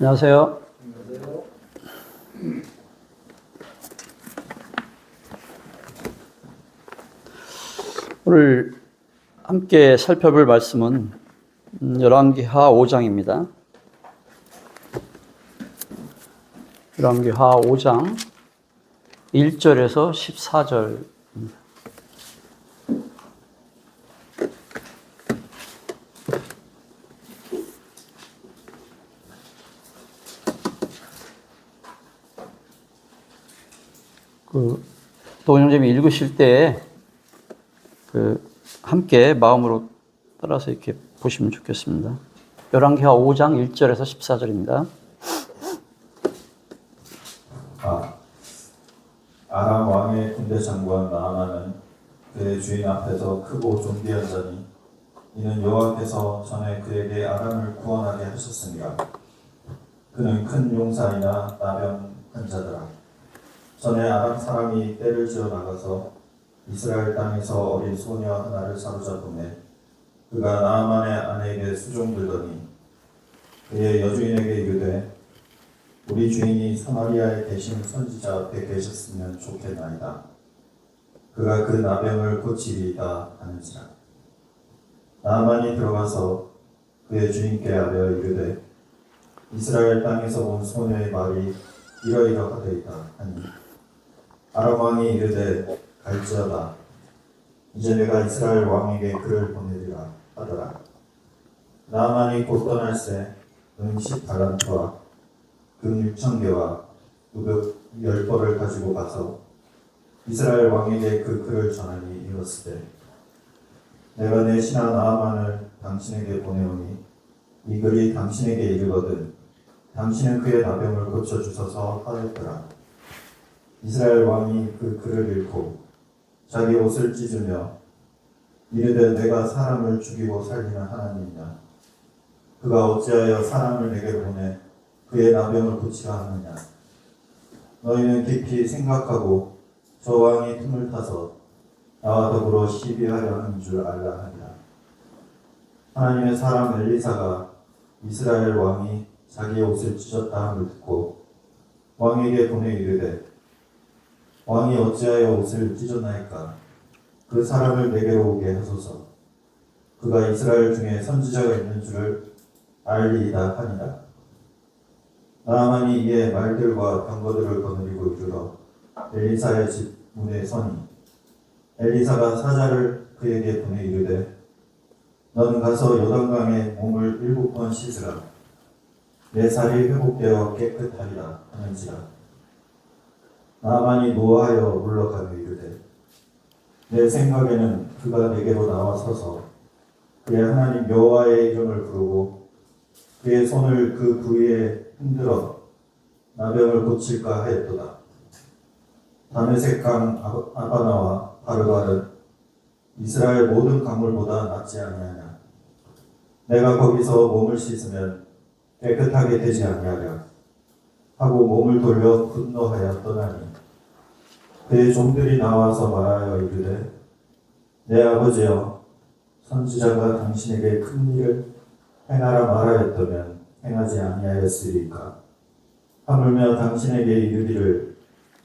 안녕하세요. 오늘 함께 살펴볼 말씀은 열왕기하 5장입니다. 열왕기하 5장 1절에서 14절입니다. 동영님이 읽으실 때 함께 마음으로 따라서 이렇게 보시면 좋겠습니다. 열왕기하 5장 1절에서 14절입니다. 아람 왕의 군대 장관 나아만은 그의 주인 앞에서 크고 존귀한 자니 이는 여호와께서 전에 그에게 아람을 구원하게 하셨으니라. 그는 큰 용사이나 나병한 자더라. 전에 아람 사람이 떼를 지어 나가서 이스라엘 땅에서 어린 소녀 하나를 사로잡음에 그가 나아만의 아내에게 수종들더니 그의 여주인에게 이르되 우리 주인이 사마리아에 계신 선지자 앞에 계셨으면 좋겠나이다. 그가 그 나병을 고치리이다 하는지라. 나아만이 들어가서 그의 주인께 아뢰어 이르되 이스라엘 땅에서 온 소녀의 말이 이러이러하되이다 하니 아람 왕이 이르되 갈지어다. 이제 내가 이스라엘 왕에게 그를 보내리라 하더라. 나아만이 곧 떠날새 은 10달란트와 금 6,000개와 우급 10벌을 가지고 가서 이스라엘 왕에게 그 글을 전하니 이르시되 내가 내 신하 나아만을 당신에게 보내오니 이 글이 당신에게 이르거든 당신은 그의 나병을 고쳐주소서 하였더라. 이스라엘 왕이 그 글을 읽고 자기 옷을 찢으며 이르되 내가 사람을 죽이고 살리는 하나님이냐 그가 어찌하여 사람을 내게 보내 그의 나병을 고치라 하느냐. 너희는 깊이 생각하고 저 왕이 틈을 타서 나와 더불어 시비하려 하는 줄 알라 하니라. 하나님의 사람 엘리사가 이스라엘 왕이 자기의 옷을 찢었다 함을 듣고 왕에게 보내 이르되 왕이 어찌하여 옷을 찢었나이까. 그 사람을 내게로 오게 하소서. 그가 이스라엘 중에 선지자가 있는 줄을 알리이다 하니라. 나아만이 이에 말들과 병거들을 거느리고 이르러 엘리사의 집 문에 서니 엘리사가 사자를 그에게 보내 이르되 너는 가서 요단강에 몸을 7번 씻으라. 내 살이 회복되어 깨끗하리라 하는지라. 나아만이 노하여 물러가며 이르되 내 생각에는 그가 내게로 나와 서서 그의 하나님 여호와의 이름을 부르고 그의 손을 그 부위에 흔들어 나병을 고칠까 하였도다. 다메섹강 아바나와 바르갈은 이스라엘 모든 강물보다 낫지 아니하냐. 내가 거기서 몸을 씻으면 깨끗하게 되지 아니하랴 하고 몸을 돌려 분노하여 떠나니 그의 종들이 나와서 말하여 이르되 내 아버지여 선지자가 당신에게 큰 일을 행하라 말하였다면 행하지 아니하였으리까. 하물며 당신에게 이르기를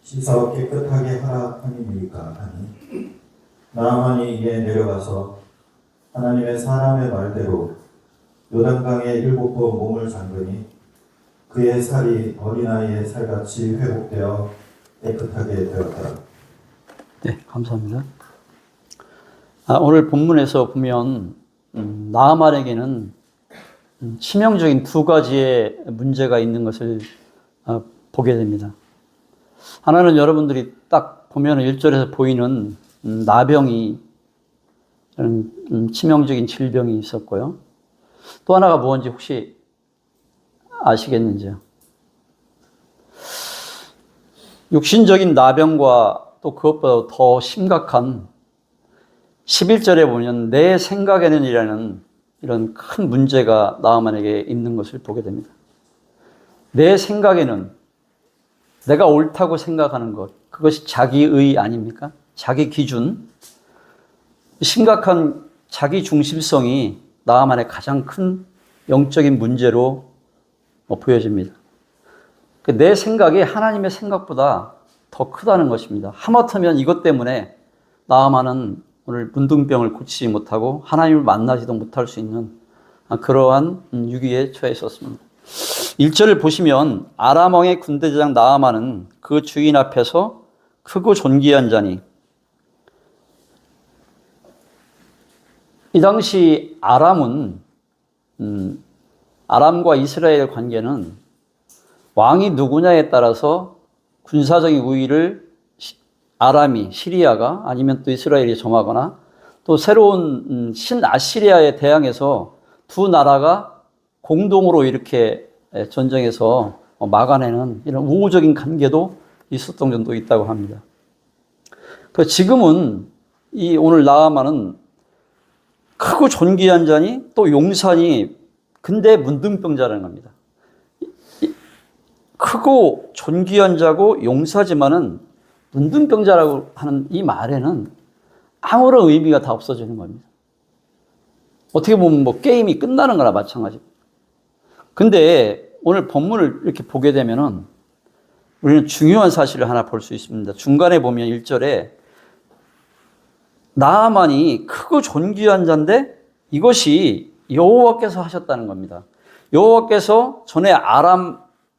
씻어 깨끗하게 하라 함이니까 하니 나아만이 이에 내려가서 하나님의 사람의 말대로 요단강에 7번 몸을 잠그니 그의 살이 어린아이의 살같이 회복되어 깨끗하게 되었다. 네, 감사합니다. 오늘 본문에서 보면 나아만에게는 치명적인 두 가지의 문제가 있는 것을 보게 됩니다. 하나는 여러분들이 딱 보면 1절에서 보이는 나병이 치명적인 질병이 있었고요. 또 하나가 무엇인지 혹시 아시겠는지요? 육신적인 나병과 또 그것보다 더 심각한 11절에 보면 내 생각에는 이라는 이런 큰 문제가 나아만에게 있는 것을 보게 됩니다. 내 생각에는 내가 옳다고 생각하는 것, 그것이 자기의 아닙니까? 자기 기준, 심각한 자기 중심성이 나아만의 가장 큰 영적인 문제로 보여집니다. 내 생각이 하나님의 생각보다 더 크다는 것입니다. 하마터면 이것 때문에 나아만은 오늘 문둥병을 고치지 못하고 하나님을 만나지도 못할 수 있는 그러한 위기에 처해 있었습니다. 1절을 보시면 아람 왕의 군대장 나아만은 그 주인 앞에서 크고 존귀한 자니, 이 당시 아람은 아람과 이스라엘 관계는 왕이 누구냐에 따라서 군사적인 우위를 아람이, 시리아가 아니면 또 이스라엘이 점하거나 또 새로운 신아시리아에 대항해서 두 나라가 공동으로 이렇게 전쟁에서 막아내는 이런 우호적인 관계도 있었던 정도 있다고 합니다. 지금은 이 오늘 나아만은 크고 존귀한 자니 또 용사니 근데 문둥병자라는 겁니다. 크고 존귀한 자고 용사지만은 문둥병자라고 하는 이 말에는 아무런 의미가 다 없어지는 겁니다. 어떻게 보면 게임이 끝나는 거나 마찬가지입니다. 근데 오늘 본문을 이렇게 보게 되면은 우리는 중요한 사실을 하나 볼 수 있습니다. 중간에 보면 1절에 나아만이 크고 존귀한 자인데 이것이 여호와께서 하셨다는 겁니다. 여호와께서 전에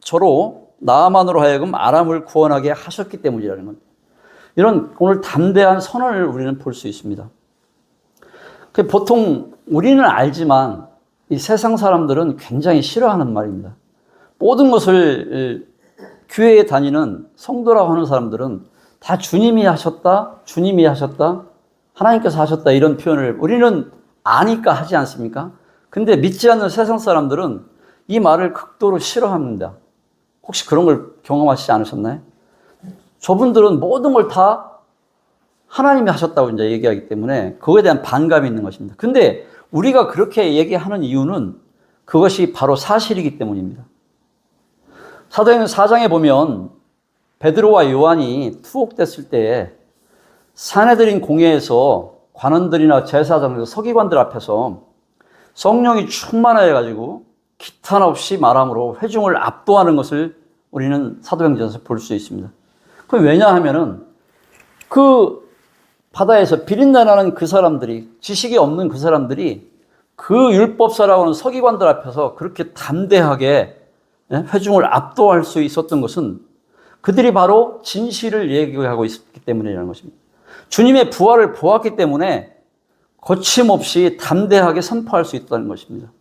저로 나아만으로 하여금 아람을 구원하게 하셨기 때문이라는 겁니다. 이런 오늘 담대한 선언을 우리는 볼 수 있습니다. 보통 우리는 알지만 이 세상 사람들은 굉장히 싫어하는 말입니다. 모든 것을 교회에 다니는 성도라고 하는 사람들은 다 주님이 하셨다, 주님이 하셨다, 하나님께서 하셨다 이런 표현을 우리는 아니까 하지 않습니까? 근데 믿지 않는 세상 사람들은 이 말을 극도로 싫어합니다. 혹시 그런 걸 경험하시지 않으셨나요? 저분들은 모든 걸 다 하나님이 하셨다고 이제 얘기하기 때문에 그거에 대한 반감이 있는 것입니다. 근데 우리가 그렇게 얘기하는 이유는 그것이 바로 사실이기 때문입니다. 사도행전 4장에 보면 베드로와 요한이 투옥됐을 때 산헤드린 공회에서 관원들이나 제사장들, 서기관들 앞에서 성령이 충만해 가지고 기탄 없이 말함으로 회중을 압도하는 것을 우리는 사도행전에서 볼 수 있습니다. 그럼 왜냐하면은 그 바다에서 비린내 나는 그 사람들이, 지식이 없는 그 사람들이 그 율법사라고 하는 서기관들 앞에서 그렇게 담대하게 회중을 압도할 수 있었던 것은 그들이 바로 진실을 얘기하고 있었기 때문이라는 것입니다. 주님의 부활을 보았기 때문에 거침없이 담대하게 선포할 수 있다는 것입니다.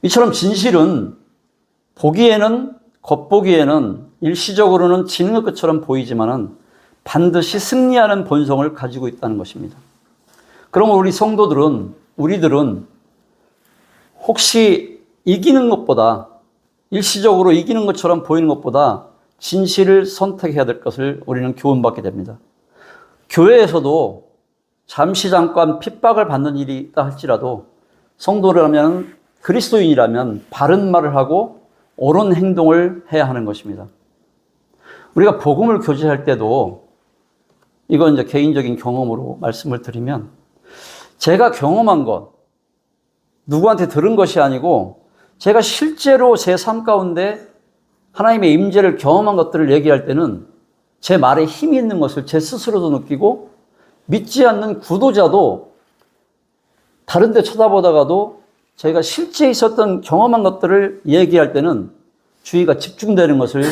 이처럼 진실은 보기에는, 겉보기에는 일시적으로는 지는 것처럼 보이지만은 반드시 승리하는 본성을 가지고 있다는 것입니다. 그러면 우리 성도들은, 우리들은 혹시 이기는 것보다, 일시적으로 이기는 것처럼 보이는 것보다 진실을 선택해야 될 것을 우리는 교훈받게 됩니다. 교회에서도 잠시 잠깐 핍박을 받는 일이 있다 할지라도 성도라면, 그리스도인이라면 바른 말을 하고 옳은 행동을 해야 하는 것입니다. 우리가 복음을 교제할 때도 이건 이제 개인적인 경험으로 말씀을 드리면 제가 경험한 것, 누구한테 들은 것이 아니고 제가 실제로 제 삶 가운데 하나님의 임재를 경험한 것들을 얘기할 때는 제 말에 힘이 있는 것을 제 스스로도 느끼고 믿지 않는 구도자도 다른 데 쳐다보다가도 제가 실제 있었던 경험한 것들을 얘기할 때는 주의가 집중되는 것을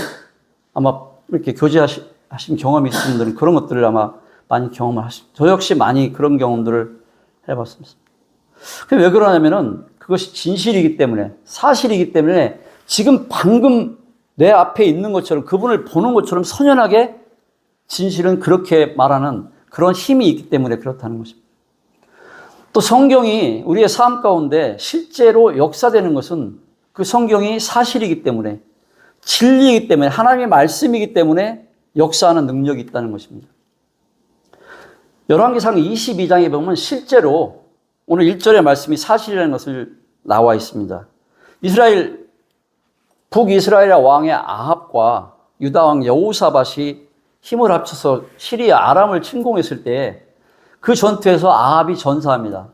아마 이렇게 교제하신 경험이 있으신 분들은 그런 것들을 아마 많이 경험을 하시죠. 저 역시 많이 그런 경험들을 해봤습니다. 왜 그러냐면은 그것이 진실이기 때문에, 사실이기 때문에 지금 방금 내 앞에 있는 것처럼 그분을 보는 것처럼 선연하게 진실은 그렇게 말하는 그런 힘이 있기 때문에 그렇다는 것입니다. 또 성경이 우리의 삶 가운데 실제로 역사되는 것은 그 성경이 사실이기 때문에, 진리이기 때문에, 하나님의 말씀이기 때문에 역사하는 능력이 있다는 것입니다. 열왕기상 22장에 보면 실제로 오늘 1절의 말씀이 사실이라는 것을 나와 있습니다. 북이스라엘 왕의 아합과 유다 왕 여호사밧이 힘을 합쳐서 시리아 아람을 침공했을 때 그 전투에서 아합이 전사합니다.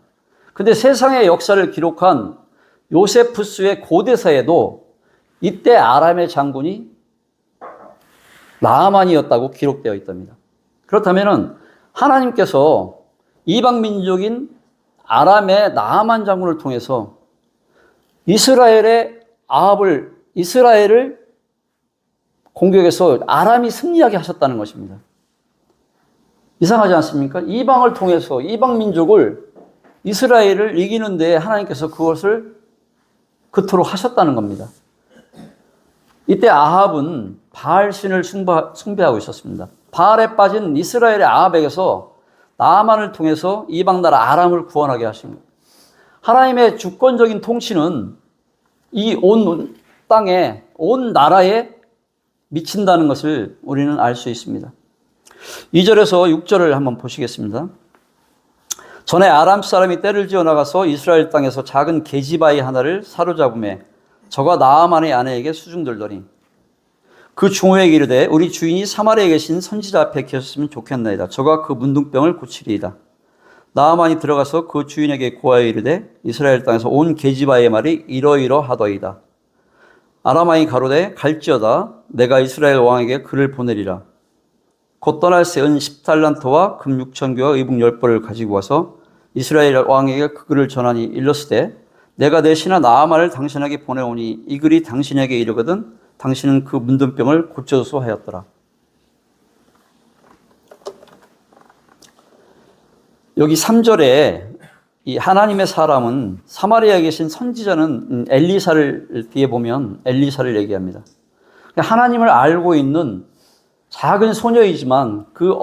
근데 세상의 역사를 기록한 요세푸스의 고대사에도 이때 아람의 장군이 나아만이었다고 기록되어 있답니다. 그렇다면 하나님께서 이방 민족인 아람의 나아만 장군을 통해서 이스라엘을 공격해서 아람이 승리하게 하셨다는 것입니다. 이상하지 않습니까? 이방을 통해서 이방 민족을 이스라엘을 이기는데 하나님께서 그것을 그토록 하셨다는 겁니다. 이때 아합은 바알 신을 숭배하고 있었습니다. 바알에 빠진 이스라엘의 아합에게서 나아만을 통해서 이방 나라 아람을 구원하게 하신 거예요. 하나님의 주권적인 통치는 이 온 땅에, 온 나라에 미친다는 것을 우리는 알 수 있습니다. 2절에서 6절을 한번 보시겠습니다. 전에 아람 사람이 떼를 지어 나가서 이스라엘 땅에서 작은 계집아이 하나를 사로잡음에 저가 나아만의 아내에게 수중들더니 그 중호에게 이르되 우리 주인이 사마리아에 계신 선지자 앞에 계셨으면 좋겠나이다. 저가 그 문둥병을 고치리이다. 나아만이 들어가서 그 주인에게 고하여 이르되 이스라엘 땅에서 온 계집아이의 말이 이러이러하더이다. 아람 왕이 가로되 갈지어다. 내가 이스라엘 왕에게 그를 보내리라. 곧 떠날 새 은 10달란트와 금 6,000개와 의복 10벌을 가지고 와서 이스라엘 왕에게 그 글을 전하니 일렀으되 내가 내 신하 나아만을 당신에게 보내오니 이 글이 당신에게 이르거든 당신은 그 문둥병을 고쳐서 하였더라. 여기 3절에 이 하나님의 사람은 사마리아에 계신 선지자는 엘리사를 뒤에 보면 엘리사를 얘기합니다. 하나님을 알고 있는 작은 소녀이지만 그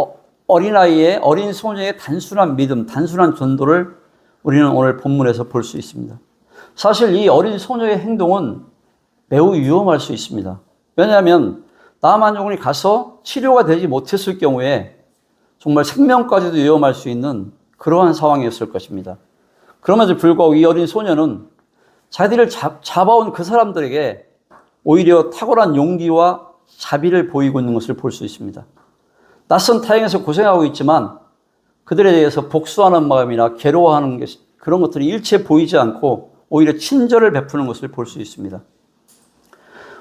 어린아이의 어린 소녀의 단순한 믿음, 단순한 전도를 우리는 오늘 본문에서 볼 수 있습니다. 사실 이 어린 소녀의 행동은 매우 위험할 수 있습니다. 왜냐하면 나아만 장군이 가서 치료가 되지 못했을 경우에 정말 생명까지도 위험할 수 있는 그러한 상황이었을 것입니다. 그럼에도 불구하고 이 어린 소녀는 자기들을 잡아온 그 사람들에게 오히려 탁월한 용기와 자비를 보이고 있는 것을 볼 수 있습니다. 낯선 타향에서 고생하고 있지만 그들에 대해서 복수하는 마음이나 괴로워하는 그런 것들이 일체 보이지 않고 오히려 친절을 베푸는 것을 볼 수 있습니다.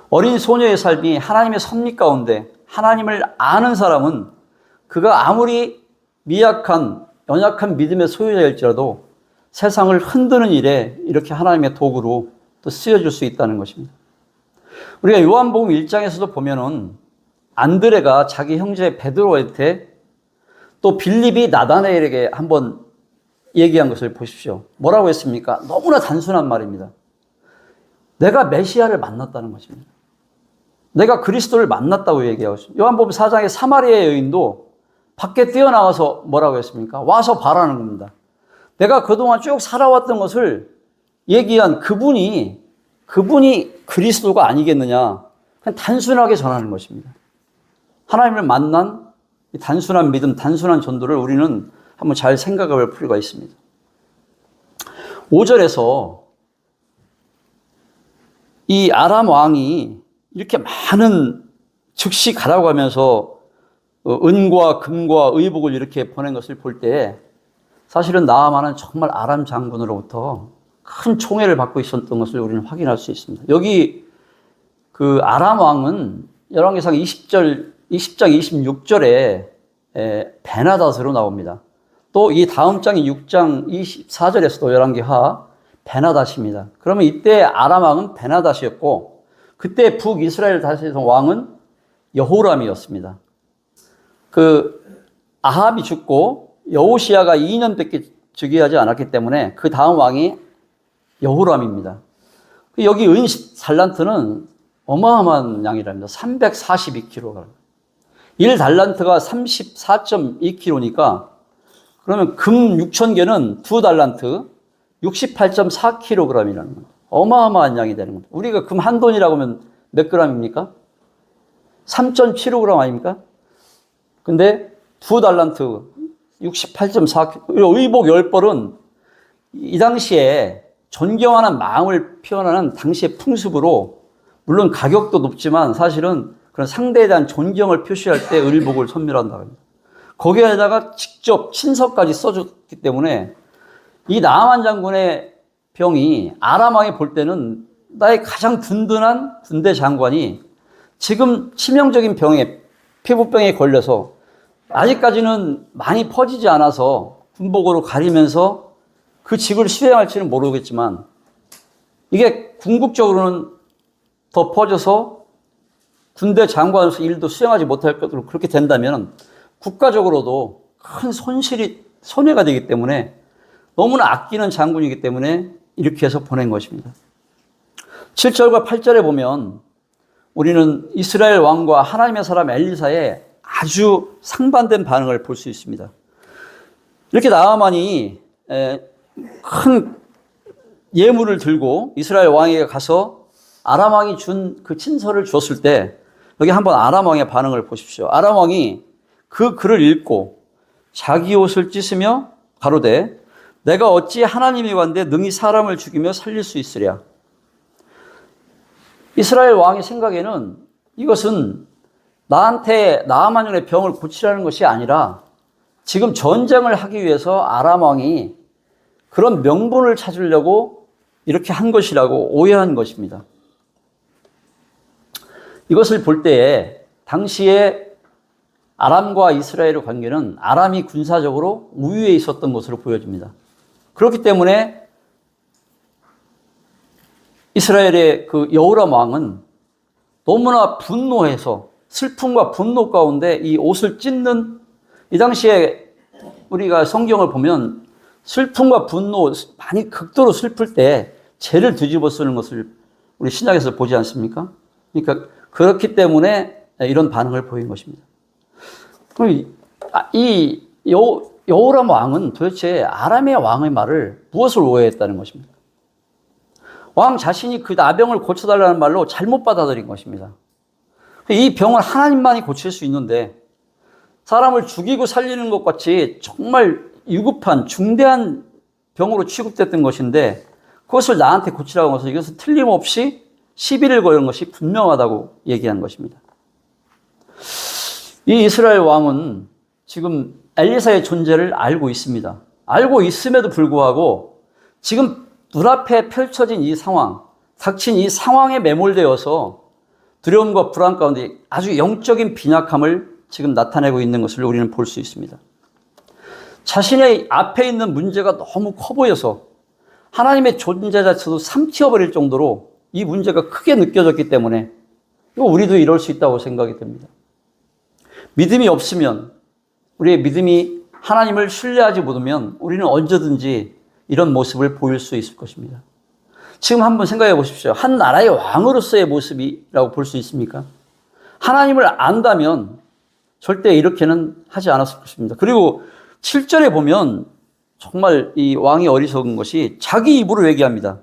어린 소녀의 삶이 하나님의 섭리 가운데 하나님을 아는 사람은 그가 아무리 미약한 연약한 믿음의 소유자일지라도 세상을 흔드는 일에 이렇게 하나님의 도구로 또 쓰여질 수 있다는 것입니다. 우리가 요한복음 1장에서도 보면은 안드레가 자기 형제 베드로한테 또 빌립이 나다나엘에게 한번 얘기한 것을 보십시오. 뭐라고 했습니까? 너무나 단순한 말입니다. 내가 메시아를 만났다는 것입니다. 내가 그리스도를 만났다고 얘기하고 있습니다. 요한복음 4장의 사마리아 여인도 밖에 뛰어나와서 뭐라고 했습니까? 와서 봐라는 겁니다. 내가 그동안 쭉 살아왔던 것을 얘기한 그분이 그리스도가 아니겠느냐. 그냥 단순하게 전하는 것입니다. 하나님을 만난 이 단순한 믿음, 단순한 전도를 우리는 한번 잘 생각해 볼 필요가 있습니다. 5절에서 이 아람 왕이 이렇게 많은 즉시 가라고 하면서 은과 금과 의복을 이렇게 보낸 것을 볼 때 사실은 나아만은 정말 아람 장군으로부터 큰 총애를 받고 있었던 것을 우리는 확인할 수 있습니다. 여기 그 아람 왕은 열왕기상 20장 26절에 베나닷으로 나옵니다. 또 이 다음 장이 6장 24절에서도 열왕기하 베나닷입니다. 그러면 이때 아람 왕은 베나닷이었고 그때 북이스라엘 다스리던 왕은 여호람이었습니다. 그 아합이 죽고 여호시아가 2년밖에 즉위하지 않았기 때문에 그 다음 왕이 여호람입니다. 여기 은 10달란트는 어마어마한 양이랍니다. 342kg. 1달란트가 34.2kg니까 그러면 금 6,000개는 2달란트 68.4kg이라는 겁니다. 어마어마한 양이 되는 겁니다. 우리가 금 한 돈이라고 하면 몇 g입니까? 3.75g 아닙니까? 근데 2달란트 68.4kg, 의복 10벌은 이 당시에 존경하는 마음을 표현하는 당시의 풍습으로 물론 가격도 높지만 사실은 그런 상대에 대한 존경을 표시할 때 의복을 선물한다고 합니다. 거기에다가 직접 친서까지 써줬기 때문에 이 나아만 장군의 병이 아람 왕이 볼 때는 나의 가장 든든한 군대 장관이 지금 치명적인 병에, 피부병에 걸려서 아직까지는 많이 퍼지지 않아서 군복으로 가리면서 그 직을 수행할지는 모르겠지만 이게 궁극적으로는 더 퍼져서 군대 장관으로서 일도 수행하지 못할 것으로 그렇게 된다면 국가적으로도 큰 손해가 되기 때문에 너무나 아끼는 장군이기 때문에 이렇게 해서 보낸 것입니다. 7절과 8절에 보면 우리는 이스라엘 왕과 하나님의 사람 엘리사의 아주 상반된 반응을 볼 수 있습니다. 이렇게 나아만이 큰 예물을 들고 이스라엘 왕에게 가서 아람 왕이 준 그 친서를 줬을 때 여기 한번 아람 왕의 반응을 보십시오. 아람 왕이 그 글을 읽고 자기 옷을 찢으며 가로되 내가 어찌 하나님이건대 능히 사람을 죽이며 살릴 수 있으랴. 이스라엘 왕의 생각에는 이것은 나한테 나아만의 병을 고치라는 것이 아니라 지금 전쟁을 하기 위해서 아람 왕이 그런 명분을 찾으려고 이렇게 한 것이라고 오해한 것입니다. 이것을 볼 때에 당시에 아람과 이스라엘의 관계는 아람이 군사적으로 우위에 있었던 것으로 보여집니다. 그렇기 때문에 이스라엘의 그 여호람 왕은 너무나 분노해서 슬픔과 분노 가운데 이 옷을 찢는, 이 당시에 우리가 성경을 보면 슬픔과 분노, 많이 극도로 슬플 때 죄를 뒤집어 쓰는 것을 우리 신약에서 보지 않습니까? 그러니까 그렇기 때문에 이런 반응을 보인 것입니다. 그럼 이 여호람 왕은 도대체 아람의 왕의 말을 무엇을 오해했다는 것입니까? 왕 자신이 그 나병을 고쳐달라는 말로 잘못 받아들인 것입니다. 이 병을 하나님만이 고칠 수 있는데 사람을 죽이고 살리는 것 같이 정말 위급한 중대한 병으로 취급됐던 것인데 그것을 나한테 고치라고 해서 이것은 틀림없이 시비를 거는 것이 분명하다고 얘기한 것입니다. 이 이스라엘 왕은 지금 엘리사의 존재를 알고 있습니다. 알고 있음에도 불구하고 지금 눈앞에 펼쳐진 이 상황, 닥친 이 상황에 매몰되어서 두려움과 불안 가운데 아주 영적인 빈약함을 지금 나타내고 있는 것을 우리는 볼 수 있습니다. 자신의 앞에 있는 문제가 너무 커 보여서 하나님의 존재 자체도 삼키어버릴 정도로 이 문제가 크게 느껴졌기 때문에 우리도 이럴 수 있다고 생각이 됩니다. 믿음이 없으면, 우리의 믿음이 하나님을 신뢰하지 못하면 우리는 언제든지 이런 모습을 보일 수 있을 것입니다. 지금 한번 생각해 보십시오. 한 나라의 왕으로서의 모습이라고 볼 수 있습니까? 하나님을 안다면 절대 이렇게는 하지 않았을 것입니다. 그리고 7절에 보면 정말 이 왕이 어리석은 것이 자기 입으로 얘기합니다.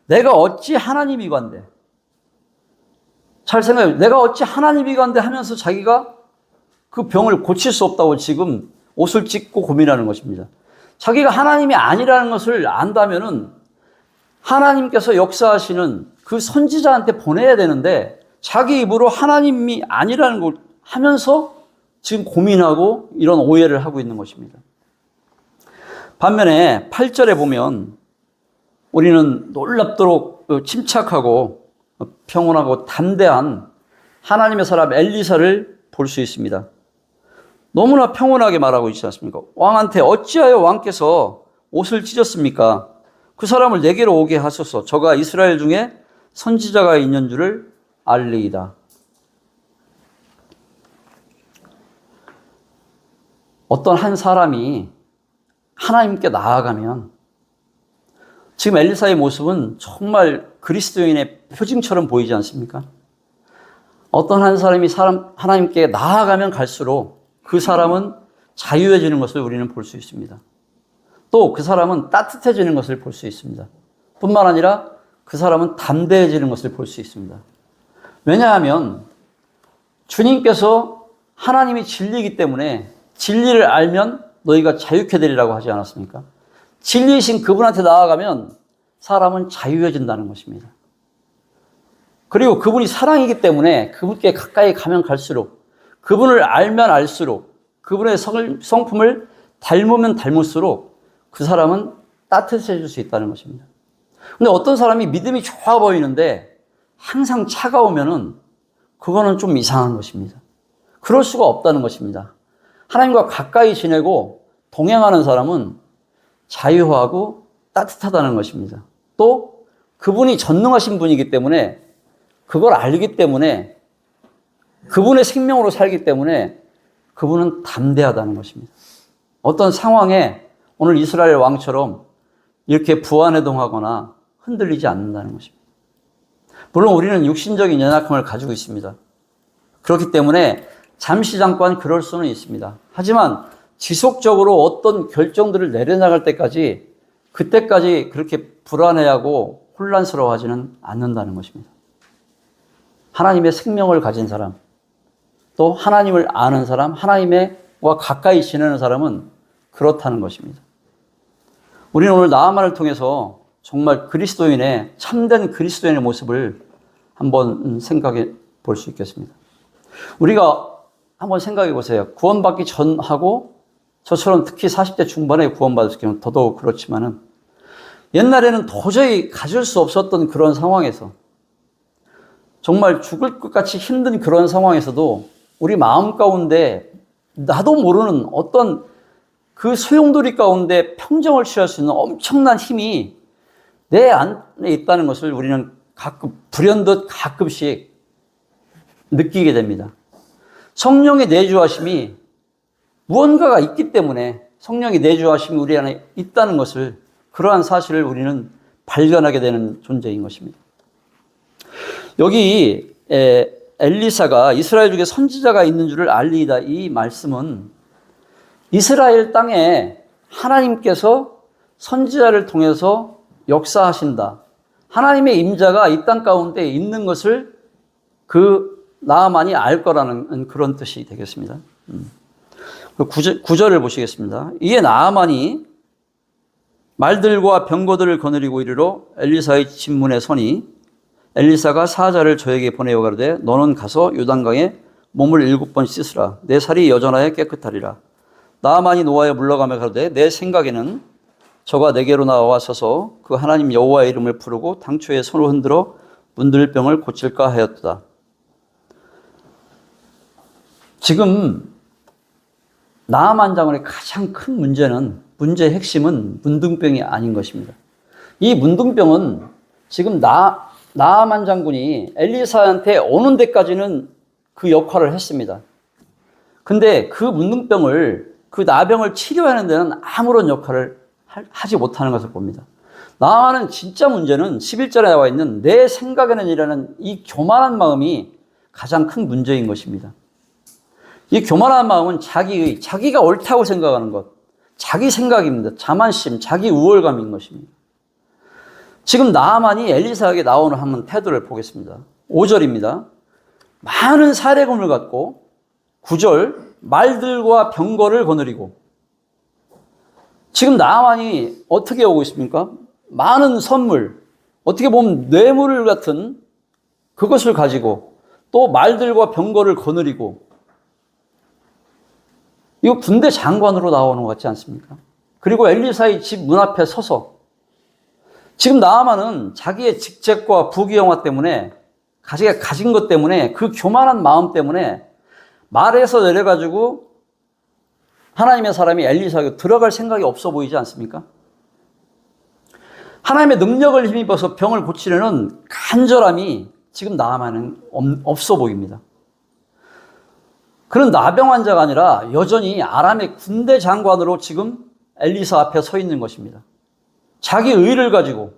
내가 어찌 하나님이건대. 잘 생각해요. 내가 어찌 하나님이건대 하면서 자기가 그 병을 고칠 수 없다고 지금 옷을 찢고 고민하는 것입니다. 자기가 하나님이 아니라는 것을 안다면은 하나님께서 역사하시는 그 선지자한테 보내야 되는데 자기 입으로 하나님이 아니라는 걸 하면서 지금 고민하고 이런 오해를 하고 있는 것입니다. 반면에 8절에 보면 우리는 놀랍도록 침착하고 평온하고 담대한 하나님의 사람 엘리사를 볼 수 있습니다. 너무나 평온하게 말하고 있지 않습니까? 왕한테 어찌하여 왕께서 옷을 찢었습니까? 그 사람을 내게로 오게 하소서. 저가 이스라엘 중에 선지자가 있는 줄을 알리이다. 어떤 한 사람이 하나님께 나아가면 지금 엘리사의 모습은 정말 그리스도인의 표징처럼 보이지 않습니까? 어떤 한 사람이 하나님께 나아가면 갈수록 그 사람은 자유해지는 것을 우리는 볼 수 있습니다. 또 그 사람은 따뜻해지는 것을 볼 수 있습니다. 뿐만 아니라 그 사람은 담대해지는 것을 볼 수 있습니다. 왜냐하면 주님께서 하나님이 진리이기 때문에 진리를 알면 너희가 자유케 되리라고 하지 않았습니까? 진리이신 그분한테 나아가면 사람은 자유해진다는 것입니다. 그리고 그분이 사랑이기 때문에 그분께 가까이 가면 갈수록, 그분을 알면 알수록, 그분의 성품을 닮으면 닮을수록 그 사람은 따뜻해질 수 있다는 것입니다. 근데 어떤 사람이 믿음이 좋아 보이는데 항상 차가우면은 그거는 좀 이상한 것입니다. 그럴 수가 없다는 것입니다. 하나님과 가까이 지내고 동행하는 사람은 자유하고 따뜻하다는 것입니다. 또 그분이 전능하신 분이기 때문에 그걸 알기 때문에 그분의 생명으로 살기 때문에 그분은 담대하다는 것입니다. 어떤 상황에 오늘 이스라엘 왕처럼 이렇게 부안해동하거나 흔들리지 않는다는 것입니다. 물론 우리는 육신적인 연약함을 가지고 있습니다. 그렇기 때문에 잠시 잠깐 그럴 수는 있습니다. 하지만 지속적으로 어떤 결정들을 내려나갈 때까지 그때까지 그렇게 불안해하고 혼란스러워하지는 않는다는 것입니다. 하나님의 생명을 가진 사람, 또 하나님을 아는 사람, 하나님과 가까이 지내는 사람은 그렇다는 것입니다. 우리는 오늘 나아만을 통해서 정말 그리스도인의 참된 그리스도인의 모습을 한번 생각해 볼 수 있겠습니다. 우리가 한번 생각해 보세요. 구원받기 전하고 저처럼 특히 40대 중반에 구원받을 경우는 더더욱 그렇지만은 옛날에는 도저히 가질 수 없었던 그런 상황에서 정말 죽을 것 같이 힘든 그런 상황에서도 우리 마음 가운데 나도 모르는 어떤 그 소용돌이 가운데 평정을 취할 수 있는 엄청난 힘이 내 안에 있다는 것을 우리는 가끔 불현듯 가끔씩 느끼게 됩니다. 성령의 내주하심이 무언가가 있기 때문에 성령의 내주하심이 우리 안에 있다는 것을 그러한 사실을 우리는 발견하게 되는 존재인 것입니다. 여기 엘리사가 이스라엘 중에 선지자가 있는 줄을 알리이다 이 말씀은 이스라엘 땅에 하나님께서 선지자를 통해서 역사하신다. 하나님의 임자가 이 땅 가운데 있는 것을 그 나아만이 알 거라는 그런 뜻이 되겠습니다. 9절을 보시겠습니다. 이에 나아만이 말들과 병거들을 거느리고 이르러 엘리사의 집문에 서니 엘리사가 사자를 저에게 보내어 가로되 너는 가서 요단강에 몸을 7번 씻으라. 내 살이 여전하여 깨끗하리라. 나아만이 노하여 물러가며 가로되 내 생각에는 저가 내게로 나와 서서 그 하나님 여호와의 이름을 부르고 당초에 손을 흔들어 문들병을 고칠까 하였다. 지금 나아만 장군의 가장 큰 문제의 핵심은 문둥병이 아닌 것입니다. 이 문둥병은 지금 나아만 장군이 엘리사한테 오는 데까지는 그 역할을 했습니다. 근데 그 문둥병을 그 나병을 치료하는 데는 아무런 역할을 하지 못하는 것을 봅니다. 나아만은 진짜 문제는 11절에 나와 있는 내 생각에는 이라는 이 교만한 마음이 가장 큰 문제인 것입니다. 이 교만한 마음은 자기가 옳다고 생각하는 것, 자기 생각입니다. 자만심, 자기 우월감인 것입니다. 지금 나아만이 엘리사에게 나오는 한번 태도를 보겠습니다. 5절입니다. 많은 사례금을 갖고 9절 말들과 병거를 거느리고 지금 나아만이 어떻게 오고 있습니까? 많은 선물, 어떻게 보면 뇌물 같은 그것을 가지고 또 말들과 병거를 거느리고 이거 군대 장관으로 나오는 것 같지 않습니까? 그리고 엘리사의 집 문 앞에 서서 지금 나아만은 자기의 직책과 부귀영화 때문에 자기가 가진 것 때문에 그 교만한 마음 때문에 말에서 내려가지고 하나님의 사람이 엘리사에게 들어갈 생각이 없어 보이지 않습니까? 하나님의 능력을 힘입어서 병을 고치려는 간절함이 지금 나아만은 없어 보입니다. 그런 나병 환자가 아니라 여전히 아람의 군대 장관으로 지금 엘리사 앞에 서 있는 것입니다. 자기 의를 가지고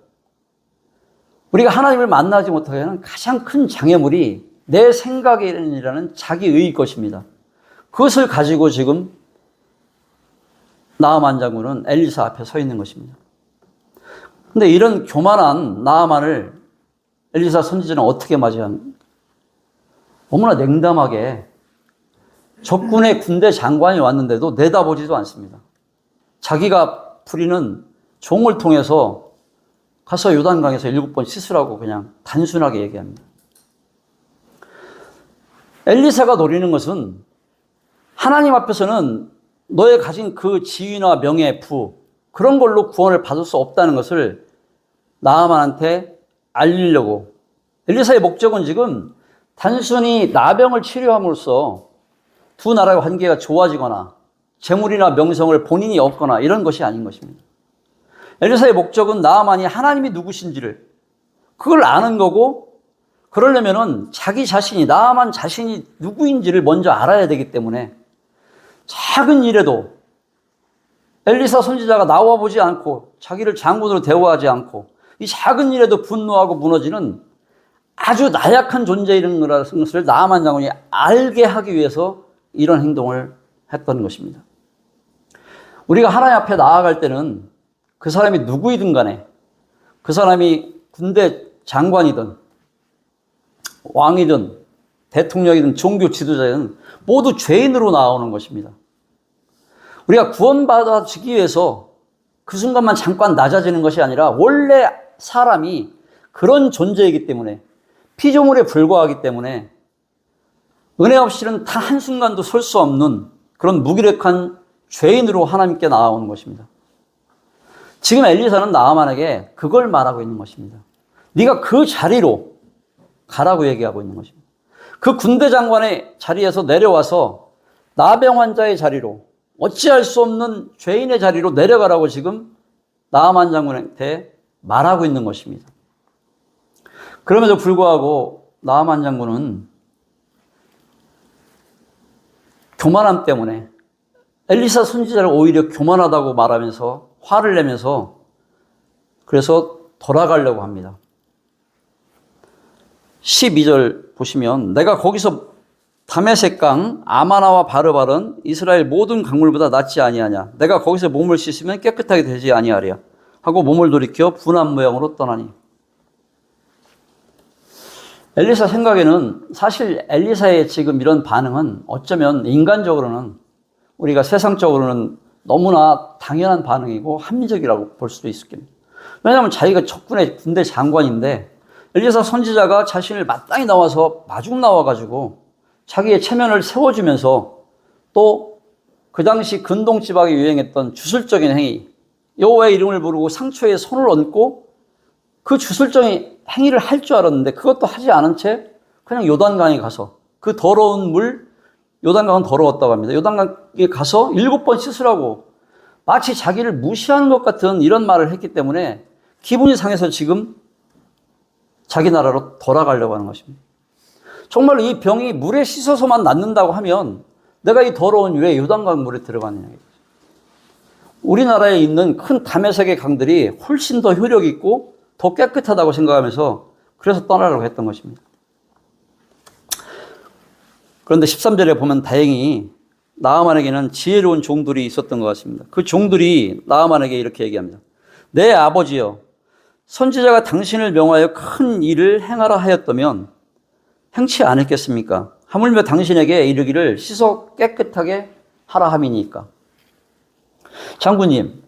우리가 하나님을 만나지 못하게 하는 가장 큰 장애물이 내 생각이라는 자기 의일 것입니다. 그것을 가지고 지금 나아만 장군은 엘리사 앞에 서 있는 것입니다. 그런데 이런 교만한 나아만을 엘리사 선지자는 어떻게 맞이합니까? 너무나 냉담하게 적군의 군대 장관이 왔는데도 내다보지도 않습니다. 자기가 부리는 종을 통해서 가서 요단강에서 7번 씻으라고 그냥 단순하게 얘기합니다. 엘리사가 노리는 것은 하나님 앞에서는 너의 가진 그 지위나 명예, 부 그런 걸로 구원을 받을 수 없다는 것을 나아만한테 알리려고. 엘리사의 목적은 지금 단순히 나병을 치료함으로써 두 나라의 관계가 좋아지거나 재물이나 명성을 본인이 얻거나 이런 것이 아닌 것입니다. 엘리사의 목적은 나아만이 하나님이 누구신지를 그걸 아는 거고, 그러려면은 자기 자신이, 나아만 자신이 누구인지를 먼저 알아야 되기 때문에 작은 일에도 엘리사 선지자가 나와보지 않고 자기를 장군으로 대우하지 않고 이 작은 일에도 분노하고 무너지는 아주 나약한 존재인 것을 나아만 장군이 알게 하기 위해서 이런 행동을 했던 것입니다. 우리가 하나님 앞에 나아갈 때는 그 사람이 누구이든 간에, 그 사람이 군대 장관이든 왕이든 대통령이든 종교 지도자든 모두 죄인으로 나오는 것입니다. 우리가 구원받아지기 위해서 그 순간만 잠깐 낮아지는 것이 아니라 원래 사람이 그런 존재이기 때문에, 피조물에 불과하기 때문에 은혜 없이는 단 한순간도 설 수 없는 그런 무기력한 죄인으로 하나님께 나아오는 것입니다. 지금 엘리사는 나아만에게 그걸 말하고 있는 것입니다. 네가 그 자리로 가라고 얘기하고 있는 것입니다. 그 군대 장관의 자리에서 내려와서 나병 환자의 자리로, 어찌할 수 없는 죄인의 자리로 내려가라고 지금 나아만 장군한테 말하고 있는 것입니다. 그럼에도 불구하고 나아만 장군은 교만함 때문에 엘리사 선지자를 오히려 교만하다고 말하면서 화를 내면서 그래서 돌아가려고 합니다. 12절 보시면 내가 거기서 다메섹강 아마나와 바르바른 이스라엘 모든 강물보다 낫지 아니하냐. 내가 거기서 몸을 씻으면 깨끗하게 되지 아니하랴 하고 몸을 돌이켜 분한 모양으로 떠나니. 엘리사 생각에는 사실 엘리사의 지금 이런 반응은 어쩌면 인간적으로는, 우리가 세상적으로는 너무나 당연한 반응이고 합리적이라고 볼 수도 있겠습니다. 왜냐하면 자기가 적군의 군대 장관인데 엘리사 선지자가 자신을 마땅히 나와서 마중 나와가지고 자기의 체면을 세워주면서 또 그 당시 근동 지방에 유행했던 주술적인 행위, 여호와의 이름을 부르고 상처에 손을 얹고 그 주술적인 행위를 할 줄 알았는데 그것도 하지 않은 채 그냥 요단강에 가서 그 더러운 물, 요단강은 더러웠다고 합니다. 요단강에 가서 7번 씻으라고 마치 자기를 무시하는 것 같은 이런 말을 했기 때문에 기분이 상해서 지금 자기 나라로 돌아가려고 하는 것입니다. 정말 이 병이 물에 씻어서만 낫는다고 하면 내가 이 더러운 왜 요단강 물에 들어가느냐. 우리나라에 있는 큰 다메섹의 강들이 훨씬 더 효력 있고 더 깨끗하다고 생각하면서 그래서 떠나려고 했던 것입니다. 그런데 13절에 보면 다행히 나아만에게는 지혜로운 종들이 있었던 것 같습니다. 그 종들이 나아만에게 이렇게 얘기합니다. 내 아버지여, 선지자가 당신을 명하여 큰 일을 행하라 하였다면 행치 않았겠습니까? 하물며 당신에게 이르기를 씻어 깨끗하게 하라 함이니까. 장군님,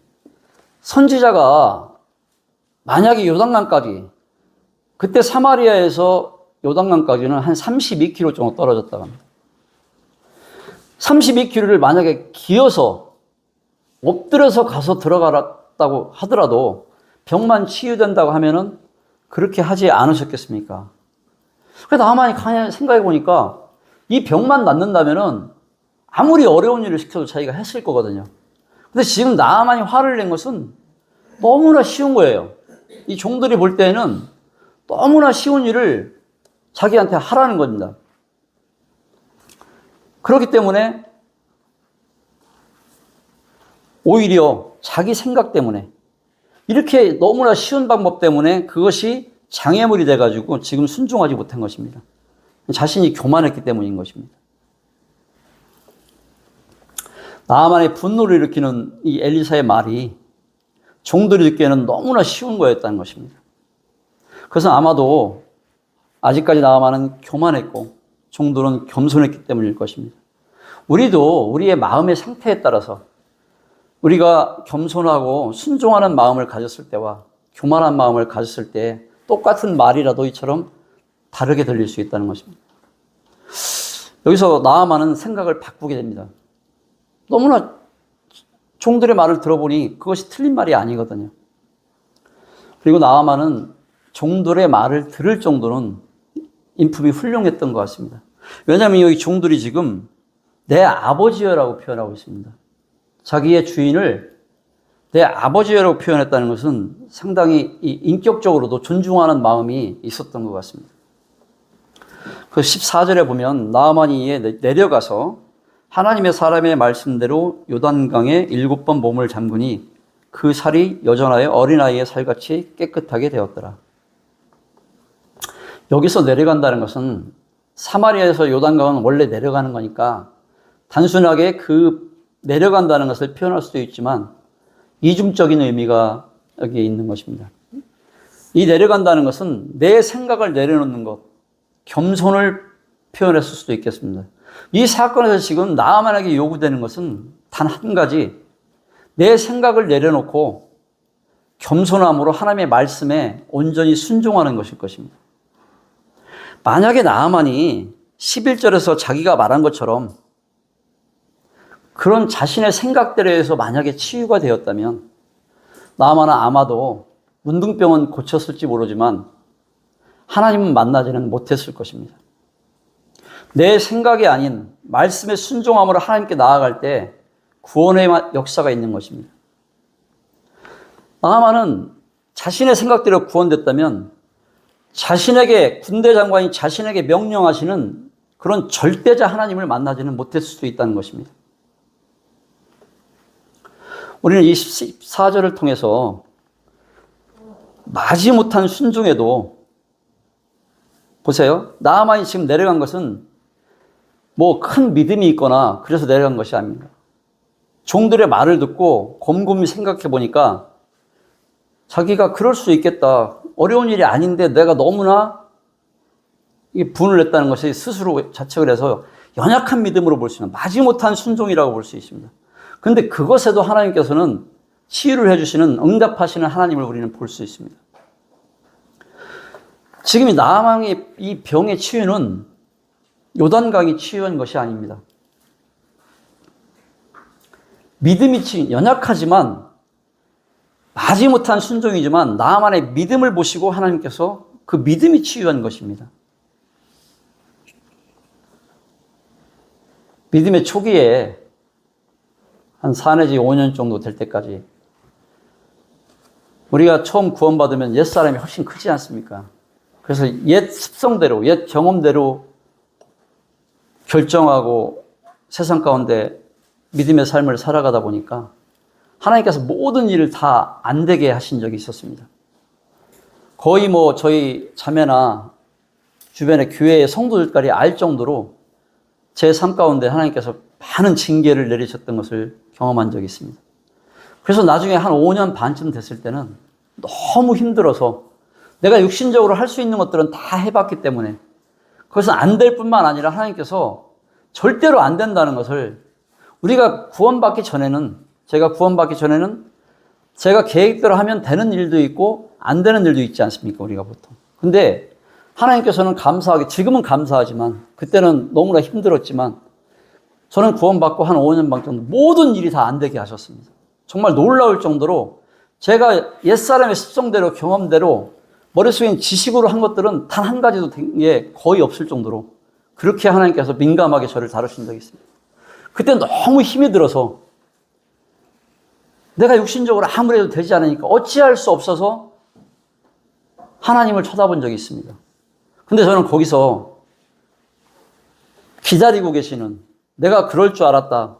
선지자가 만약에 요단강까지, 그때 사마리아에서 요단강까지는 한 32km 정도 떨어졌다고 합니다. 32km를 만약에 기어서 엎드려서 가서 들어가라고 하더라도 병만 치유된다고 하면은 그렇게 하지 않으셨겠습니까? 그래서 나만이 가만히 생각해 보니까 이 병만 낫는다면은 아무리 어려운 일을 시켜도 자기가 했을 거거든요. 근데 지금 나만이 화를 낸 것은 너무나 쉬운 거예요. 이 종들이 볼 때에는 너무나 쉬운 일을 자기한테 하라는 겁니다. 그렇기 때문에 오히려 자기 생각 때문에 이렇게 너무나 쉬운 방법 때문에 그것이 장애물이 돼가지고 지금 순종하지 못한 것입니다. 자신이 교만했기 때문인 것입니다. 나아만의 분노를 일으키는 이 엘리사의 말이 종들이 듣기에는 너무나 쉬운 거였다는 것입니다. 그래서 아마도 아직까지 나아만은 교만했고 종들은 겸손했기 때문일 것입니다. 우리도 우리의 마음의 상태에 따라서 우리가 겸손하고 순종하는 마음을 가졌을 때와 교만한 마음을 가졌을 때 똑같은 말이라도 이처럼 다르게 들릴 수 있다는 것입니다. 여기서 나아만은 생각을 바꾸게 됩니다. 너무나 종들의 말을 들어보니 그것이 틀린 말이 아니거든요. 그리고 나아만은 종들의 말을 들을 정도는 인품이 훌륭했던 것 같습니다. 왜냐하면 여기 종들이 지금 내 아버지여라고 표현하고 있습니다. 자기의 주인을 내 아버지여라고 표현했다는 것은 상당히 인격적으로도 존중하는 마음이 있었던 것 같습니다. 그 14절에 보면 나아만이 이에 내려가서 하나님의 사람의 말씀대로 요단강에 7번 몸을 잠그니 그 살이 여전하여 어린아이의 살같이 깨끗하게 되었더라. 여기서 내려간다는 것은 사마리아에서 요단강은 원래 내려가는 거니까 단순하게 그 내려간다는 것을 표현할 수도 있지만 이중적인 의미가 여기에 있는 것입니다. 이 내려간다는 것은 내 생각을 내려놓는 것, 겸손을 표현했을 수도 있겠습니다. 이 사건에서 지금 나아만에게 요구되는 것은 단 한 가지, 내 생각을 내려놓고 겸손함으로 하나님의 말씀에 온전히 순종하는 것일 것입니다. 만약에 나아만이 11절에서 자기가 말한 것처럼 그런 자신의 생각들에서 만약에 치유가 되었다면 나아만은 아마도 문둥병은 고쳤을지 모르지만 하나님은 만나지는 못했을 것입니다. 내 생각이 아닌 말씀의 순종함으로 하나님께 나아갈 때 구원의 역사가 있는 것입니다. 나아만은 자신의 생각대로 구원됐다면 자신에게 군대 장관이 자신에게 명령하시는 그런 절대자 하나님을 만나지는 못했을 수도 있다는 것입니다. 우리는 이 14절을 통해서 마지못한 순종에도 보세요. 나아만이 지금 내려간 것은 뭐 큰 믿음이 있거나 그래서 내려간 것이 아닙니다. 종들의 말을 듣고 곰곰이 생각해 보니까 자기가 그럴 수 있겠다. 어려운 일이 아닌데 내가 너무나 분을 냈다는 것이 스스로 자책을 해서 연약한 믿음으로 볼 수 있는 마지못한 순종이라고 볼 수 있습니다. 그런데 그것에도 하나님께서는 치유를 해주시는 응답하시는 하나님을 우리는 볼 수 있습니다. 지금 이 나아만의 이 병의 치유는 요단강이 치유한 것이 아닙니다. 믿음이 연약하지만 마지못한 순종이지만 나아만의 믿음을 보시고 하나님께서 그 믿음이 치유한 것입니다. 믿음의 초기에 한 4 내지 5년 정도 될 때까지 우리가 처음 구원받으면 옛사람이 훨씬 크지 않습니까? 그래서 옛 습성대로, 옛 경험대로 결정하고 세상 가운데 믿음의 삶을 살아가다 보니까 하나님께서 모든 일을 다 안 되게 하신 적이 있었습니다. 거의 뭐 저희 자매나 주변의 교회의 성도들까지 알 정도로 제 삶 가운데 하나님께서 많은 징계를 내리셨던 것을 경험한 적이 있습니다. 그래서 나중에 한 5년 반쯤 됐을 때는 너무 힘들어서 내가 육신적으로 할 수 있는 것들은 다 해봤기 때문에 그것은 안 될 뿐만 아니라 하나님께서 절대로 안 된다는 것을 우리가 구원받기 전에는 제가 계획대로 하면 되는 일도 있고 안 되는 일도 있지 않습니까? 우리가 보통. 근데 하나님께서는 감사하게, 지금은 감사하지만 그때는 너무나 힘들었지만 저는 구원받고 한 5년 반 정도 모든 일이 다 안 되게 하셨습니다. 정말 놀라울 정도로 제가 옛사람의 습성대로 경험대로 머릿속에 지식으로 한 것들은 단 한 가지도 된 게 거의 없을 정도로 그렇게 하나님께서 민감하게 저를 다루신 적이 있습니다. 그때 너무 힘이 들어서 내가 육신적으로 아무리 해도 되지 않으니까 어찌할 수 없어서 하나님을 쳐다본 적이 있습니다. 근데 저는 거기서 기다리고 계시는, 내가 그럴 줄 알았다,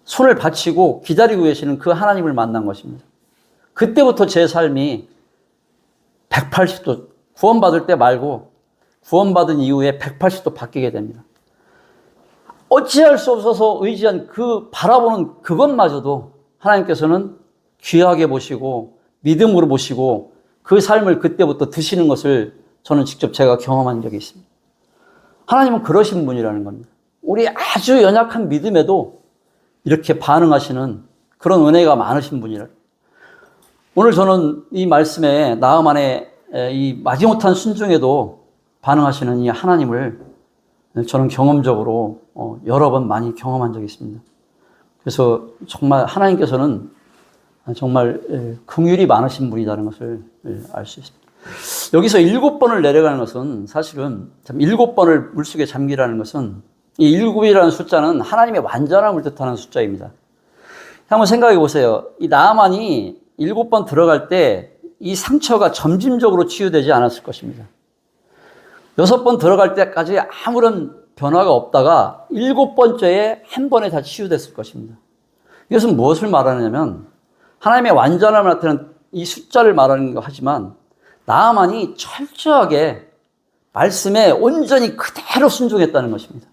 손을 받치고 기다리고 계시는 그 하나님을 만난 것입니다. 그때부터 제 삶이 180도, 구원받을 때 말고 구원받은 이후에 180도 바뀌게 됩니다. 어찌할 수 없어서 의지한 그 바라보는 그것마저도 하나님께서는 귀하게 보시고 믿음으로 보시고 그 삶을 그때부터 드시는 것을 저는 직접 제가 경험한 적이 있습니다. 하나님은 그러신 분이라는 겁니다. 우리 아주 연약한 믿음에도 이렇게 반응하시는 그런 은혜가 많으신 분이라. 오늘 저는 이 말씀에 나아만의 이 마지못한 순종에도 반응하시는 이 하나님을 저는 경험적으로 여러 번 많이 경험한 적이 있습니다. 그래서 정말 하나님께서는 정말 긍휼이 많으신 분이라는 것을 알 수 있습니다. 여기서 7번을 내려가는 것은 사실은 7번을 물속에 잠기라는 것은 이 7이라는 숫자는 하나님의 완전함을 뜻하는 숫자입니다. 한번 생각해 보세요. 이 나아만이 7번 들어갈 때 이 상처가 점진적으로 치유되지 않았을 것입니다. 6번 들어갈 때까지 아무런 변화가 없다가 7번째에 한 번에 다 치유됐을 것입니다. 이것은 무엇을 말하느냐면 하나님의 완전함을 나타내는 이 숫자를 말하는 거 하지만 나아만이 철저하게 말씀에 온전히 그대로 순종했다는 것입니다.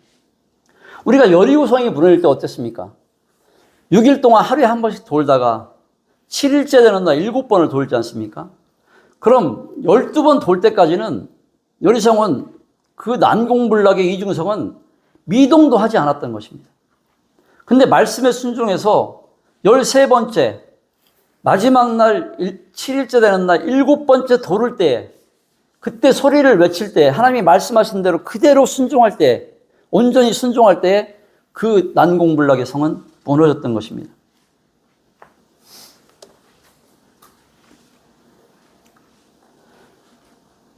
우리가 여리고성이 무너질 때 어땠습니까? 6일 동안 하루에 한 번씩 돌다가 7일째 되는 날 7번을 돌지 않습니까? 그럼 12번 돌 때까지는 여리성은 그 난공불락의 이중성은 미동도 하지 않았던 것입니다. 근데 말씀에 순종해서 13번째 마지막 날 7일째 되는 날 7번째 돌을 때 그때 소리를 외칠 때 하나님이 말씀하신 대로 그대로 순종할 때 온전히 순종할 때 그 난공불락의 성은 무너졌던 것입니다.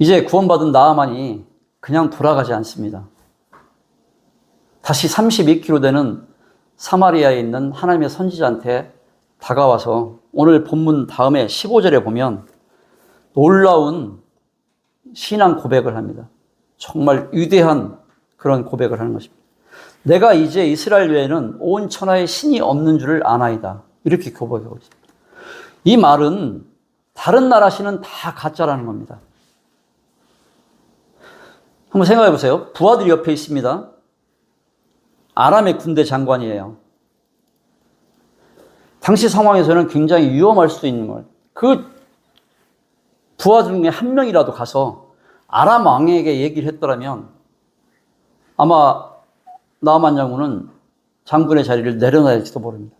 이제 구원받은 나아만이 그냥 돌아가지 않습니다. 다시 32km 되는 사마리아에 있는 하나님의 선지자한테 다가와서 오늘 본문 다음에 15절에 보면 놀라운 신앙 고백을 합니다. 정말 위대한 그런 고백을 하는 것입니다. 내가 이제 이스라엘 외에는 온 천하에 신이 없는 줄을 아나이다. 이렇게 고백하고 있습니다. 이 말은 다른 나라 신은 다 가짜라는 겁니다. 한번 생각해 보세요. 부하들이 옆에 있습니다. 아람의 군대 장관이에요. 당시 상황에서는 굉장히 위험할 수 있는 걸. 그 부하 중에 한 명이라도 가서 아람 왕에게 얘기를 했더라면 아마 나아만 장군은 장군의 자리를 내려놔야지도 모릅니다.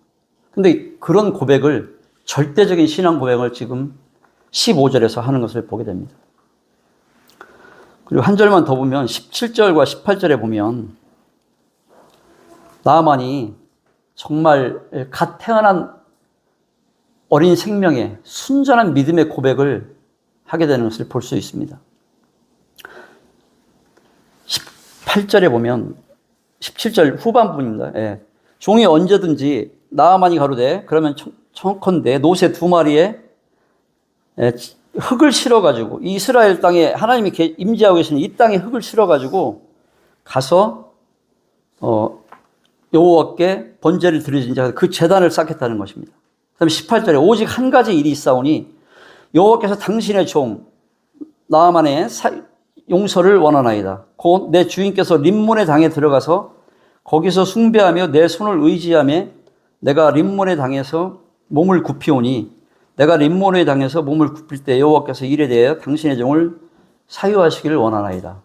근데 그런 고백을 절대적인 신앙 고백을 지금 15절에서 하는 것을 보게 됩니다. 그리고 한 절만 더 보면 17절과 18절에 보면 나아만이 정말 갓 태어난 어린 생명의 순전한 믿음의 고백을 하게 되는 것을 볼 수 있습니다. 18절에 보면 17절 후반부입니다. 예. 종이 언제든지 나아만이 가로되 그러면 청컨대 노새 2마리에 흙을 실어가지고 이 이스라엘 땅에 하나님이 임재하고 계시는 이 땅에 흙을 실어가지고 가서 여호와께 번제를 드리진 자 그 제단을 쌓겠다는 것입니다. 그다음에 18절에 오직 한 가지 일이 있사오니 여호와께서 당신의 종 나아만의 용서를 원하나이다. 곧 내 주인께서 림몬의 당에 들어가서 거기서 숭배하며 내 손을 의지하며 내가 림몬의 당에서 몸을 굽히오니 내가 림몬의 당에서 몸을 굽힐 때 여호와께서 이에 대하여 당신의 종을 사유하시기를 원하나이다.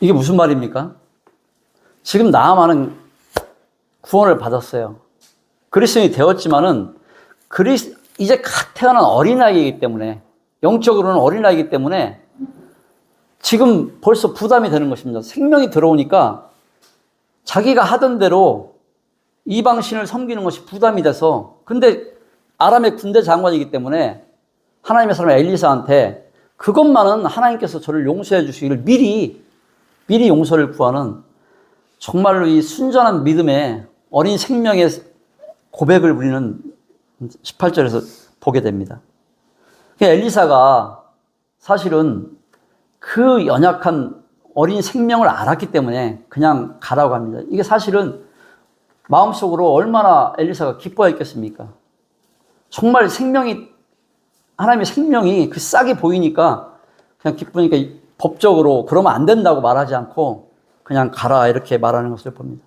이게 무슨 말입니까? 지금 나아만은 구원을 받았어요. 그리스도인이 되었지만은 이제 갓 태어난 어린아이이기 때문에 영적으로는 어린아이이기 때문에 지금 벌써 부담이 되는 것입니다. 생명이 들어오니까 자기가 하던 대로 이방신을 섬기는 것이 부담이 돼서 근데 아람의 군대 장관이기 때문에 하나님의 사람 엘리사한테 그것만은 하나님께서 저를 용서해 주시기를 미리 용서를 구하는 정말로 이 순전한 믿음의 어린 생명의 고백을 우리는 18절에서 보게 됩니다. 엘리사가 사실은 그 연약한 어린 생명을 알았기 때문에 그냥 가라고 합니다. 이게 사실은 마음속으로 얼마나 엘리사가 기뻐했겠습니까? 정말 하나님의 생명이 그 싹이 보이니까 그냥 기쁘니까 법적으로 그러면 안 된다고 말하지 않고 그냥 가라 이렇게 말하는 것을 봅니다.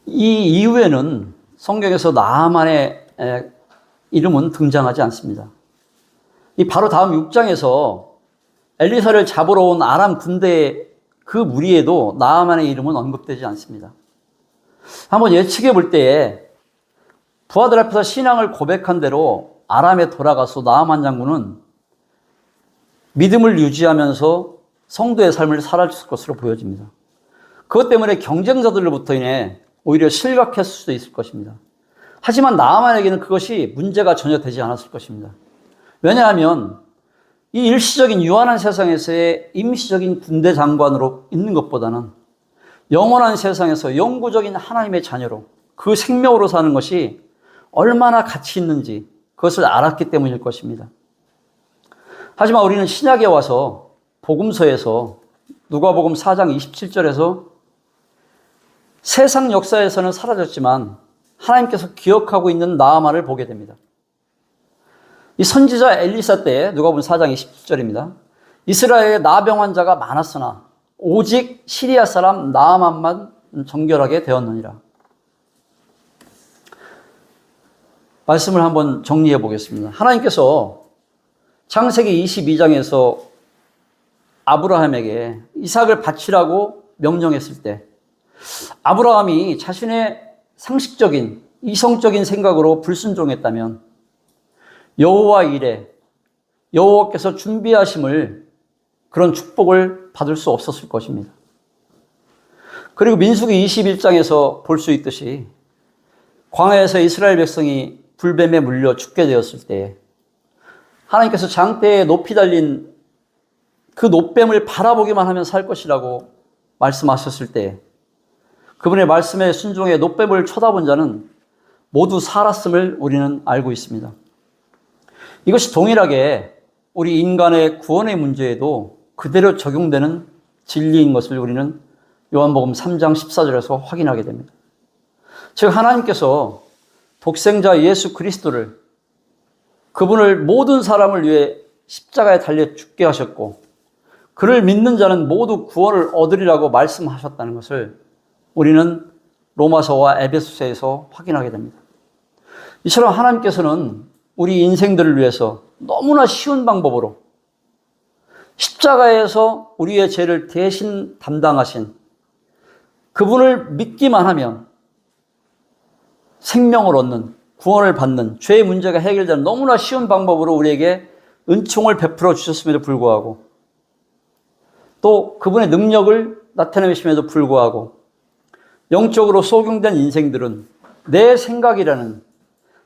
이 이후에는 성경에서 나아만의 이름은 등장하지 않습니다. 이 바로 다음 6장에서 엘리사를 잡으러 온 아람 군대의 그 무리에도 나아만의 이름은 언급되지 않습니다. 한번 예측해 볼 때에 부하들 앞에서 신앙을 고백한 대로 아람에 돌아가서 나아만 장군은 믿음을 유지하면서 성도의 삶을 살았을 것으로 보여집니다. 그것 때문에 경쟁자들로부터 인해 오히려 실각했을 수도 있을 것입니다. 하지만 나아만에게는 그것이 문제가 전혀 되지 않았을 것입니다. 왜냐하면 이 일시적인 유한한 세상에서의 임시적인 군대 장관으로 있는 것보다는 영원한 세상에서 영구적인 하나님의 자녀로 그 생명으로 사는 것이 얼마나 가치 있는지 그것을 알았기 때문일 것입니다. 하지만 우리는 신약에 와서 복음서에서 누가복음 4장 27절에서 세상 역사에서는 사라졌지만 하나님께서 기억하고 있는 나아만을 보게 됩니다. 이 선지자 엘리사 때에 누가복음 4장 27절입니다. 이스라엘에 나병 환자가 많았으나 오직 시리아 사람 나아만만 정결하게 되었느니라. 말씀을 한번 정리해 보겠습니다. 하나님께서 창세기 22장에서 아브라함에게 이삭을 바치라고 명령했을 때 아브라함이 자신의 상식적인 이성적인 생각으로 불순종했다면 여호와 이레 여호와께서 준비하심을 그런 축복을 받을 수 없었을 것입니다. 그리고 민수기 21장에서 볼 수 있듯이 광야에서 이스라엘 백성이 불뱀에 물려 죽게 되었을 때 하나님께서 장대에 높이 달린 그 노뱀을 바라보기만 하면 살 것이라고 말씀하셨을 때 그분의 말씀에 순종해 노뱀을 쳐다본 자는 모두 살았음을 우리는 알고 있습니다. 이것이 동일하게 우리 인간의 구원의 문제에도 그대로 적용되는 진리인 것을 우리는 요한복음 3장 14절에서 확인하게 됩니다. 즉 하나님께서 독생자 예수 그리스도를 그분을 모든 사람을 위해 십자가에 달려 죽게 하셨고 그를 믿는 자는 모두 구원을 얻으리라고 말씀하셨다는 것을 우리는 로마서와 에베소서에서 확인하게 됩니다. 이처럼 하나님께서는 우리 인생들을 위해서 너무나 쉬운 방법으로 십자가에서 우리의 죄를 대신 담당하신 그분을 믿기만 하면 생명을 얻는, 구원을 받는, 죄의 문제가 해결되는 너무나 쉬운 방법으로 우리에게 은총을 베풀어 주셨음에도 불구하고 또 그분의 능력을 나타내심에도 불구하고 영적으로 소경된 인생들은 내 생각이라는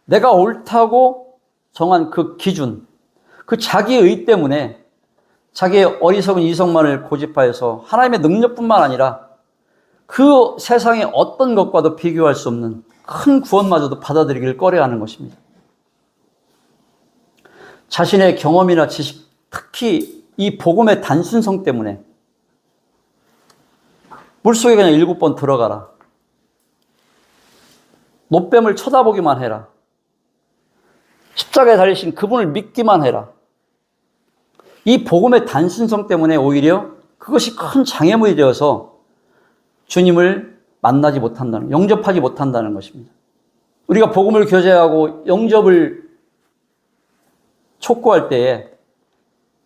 내가 옳다고 정한 그 기준, 그 자기의 때문에 자기의 어리석은 이성만을 고집하여서 하나님의 능력뿐만 아니라 그 세상의 어떤 것과도 비교할 수 없는 큰 구원마저도 받아들이기를 꺼려하는 것입니다. 자신의 경험이나 지식, 특히 이 복음의 단순성 때문에 물속에 그냥 7번 들어가라. 노뱀을 쳐다보기만 해라. 십자가에 달리신 그분을 믿기만 해라. 이 복음의 단순성 때문에 오히려 그것이 큰 장애물이 되어서 주님을 만나지 못한다는, 영접하지 못한다는 것입니다. 우리가 복음을 교제하고 영접을 촉구할 때에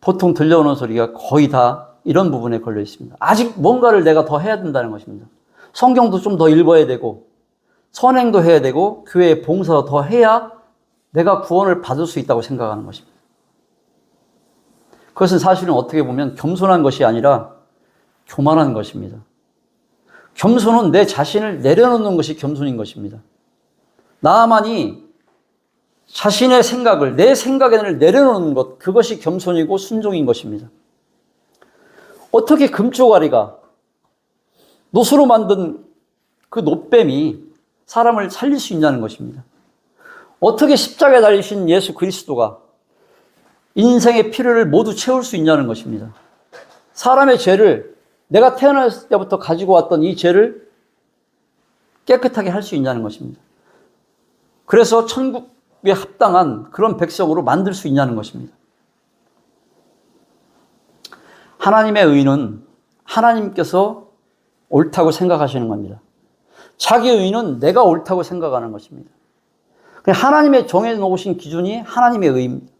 보통 들려오는 소리가 거의 다 이런 부분에 걸려 있습니다. 아직 뭔가를 내가 더 해야 된다는 것입니다. 성경도 좀 더 읽어야 되고 선행도 해야 되고 교회에 봉사도 더 해야 내가 구원을 받을 수 있다고 생각하는 것입니다. 그것은 사실은 어떻게 보면 겸손한 것이 아니라 교만한 것입니다. 겸손은 내 자신을 내려놓는 것이 겸손인 것입니다. 나만이 자신의 생각을, 내 생각을 내려놓는 것, 그것이 겸손이고 순종인 것입니다. 어떻게 금쪽아리가 노수로 만든 그 노뱀이 사람을 살릴 수 있냐는 것입니다. 어떻게 십자가에 달리신 예수 그리스도가 인생의 필요를 모두 채울 수 있냐는 것입니다. 사람의 죄를 내가 태어났을 때부터 가지고 왔던 이 죄를 깨끗하게 할 수 있냐는 것입니다. 그래서 천국에 합당한 그런 백성으로 만들 수 있냐는 것입니다. 하나님의 의는 하나님께서 옳다고 생각하시는 겁니다. 자기의 의는 내가 옳다고 생각하는 것입니다. 하나님의 정해놓으신 기준이 하나님의 의입니다.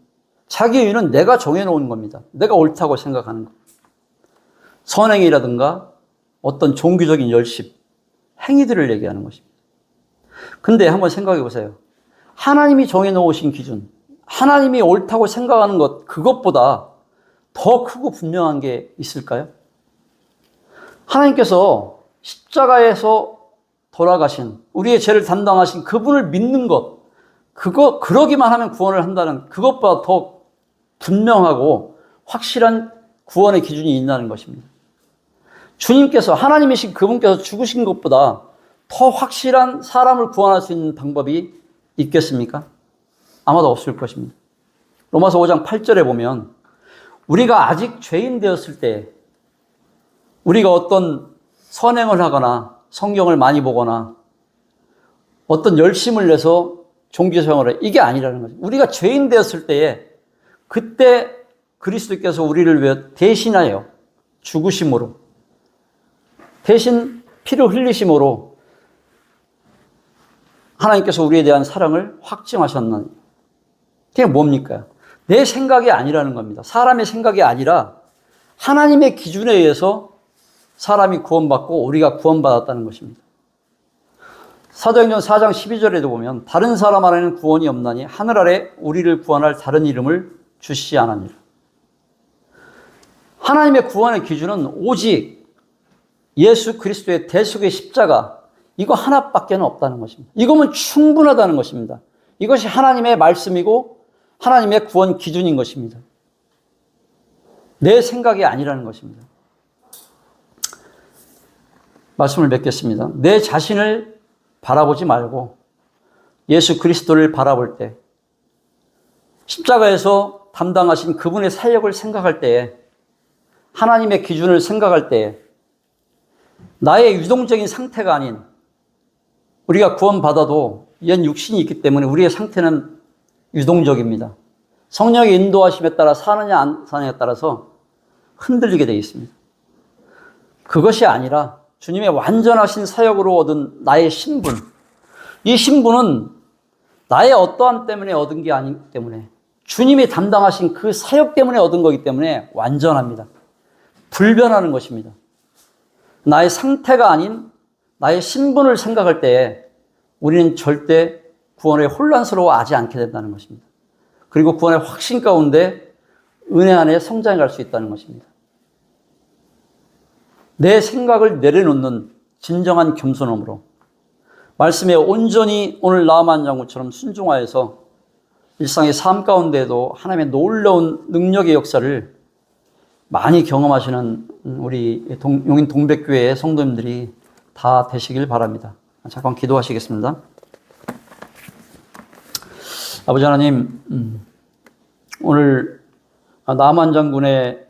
자기의 의는 내가 정해놓은 겁니다. 내가 옳다고 생각하는 것. 선행이라든가 어떤 종교적인 열심, 행위들을 얘기하는 것입니다. 근데 한번 생각해 보세요. 하나님이 정해놓으신 기준, 하나님이 옳다고 생각하는 것, 그것보다 더 크고 분명한 게 있을까요? 하나님께서 십자가에서 돌아가신, 우리의 죄를 담당하신 그분을 믿는 것, 그러기만 하면 구원을 한다는 그것보다 더 분명하고 확실한 구원의 기준이 있다는 것입니다. 주님께서, 하나님이신 그분께서 죽으신 것보다 더 확실한 사람을 구원할 수 있는 방법이 있겠습니까? 아마도 없을 것입니다. 로마서 5장 8절에 보면 우리가 아직 죄인 되었을 때 우리가 어떤 선행을 하거나 성경을 많이 보거나 어떤 열심을 내서 종교생활을 해, 이게 아니라는 거죠. 우리가 죄인 되었을 때에 그때 그리스도께서 우리를 위해 대신하여 죽으심으로, 대신 피를 흘리심으로 하나님께서 우리에 대한 사랑을 확증하셨는, 그게 뭡니까? 내 생각이 아니라는 겁니다. 사람의 생각이 아니라 하나님의 기준에 의해서 사람이 구원받고 우리가 구원받았다는 것입니다. 사도행전 4장 12절에도 보면 다른 사람 안에는 구원이 없나니 하늘 아래 우리를 구원할 다른 이름을 주시지 않았느니라. 하나님의 구원의 기준은 오직 예수 그리스도의 대속의 십자가, 이거 하나밖에는 없다는 것입니다. 이거면 충분하다는 것입니다. 이것이 하나님의 말씀이고 하나님의 구원 기준인 것입니다. 내 생각이 아니라는 것입니다. 말씀을 맺겠습니다. 내 자신을 바라보지 말고 예수 그리스도를 바라볼 때, 십자가에서 담당하신 그분의 사역을 생각할 때에, 하나님의 기준을 생각할 때에 나의 유동적인 상태가 아닌, 우리가 구원받아도 옛 육신이 있기 때문에 우리의 상태는 유동적입니다. 성령의 인도하심에 따라 사느냐 안 사느냐에 따라서 흔들리게 되어 있습니다. 그것이 아니라 주님의 완전하신 사역으로 얻은 나의 신분, 이 신분은 나의 어떠함 때문에 얻은 게 아니기 때문에, 주님이 담당하신 그 사역 때문에 얻은 거기 때문에 완전합니다. 불변하는 것입니다. 나의 상태가 아닌 나의 신분을 생각할 때에 우리는 절대 구원에 혼란스러워하지 않게 된다는 것입니다. 그리고 구원의 확신 가운데 은혜 안에 성장해 갈 수 있다는 것입니다. 내 생각을 내려놓는 진정한 겸손함으로 말씀에 온전히 오늘 나아만 장군처럼 순종하여서 일상의 삶 가운데에도 하나님의 놀라운 능력의 역사를 많이 경험하시는 우리 용인 동백교회의 성도님들이 다 되시길 바랍니다. 잠깐 기도하시겠습니다. 아버지 하나님, 오늘 나만 장군의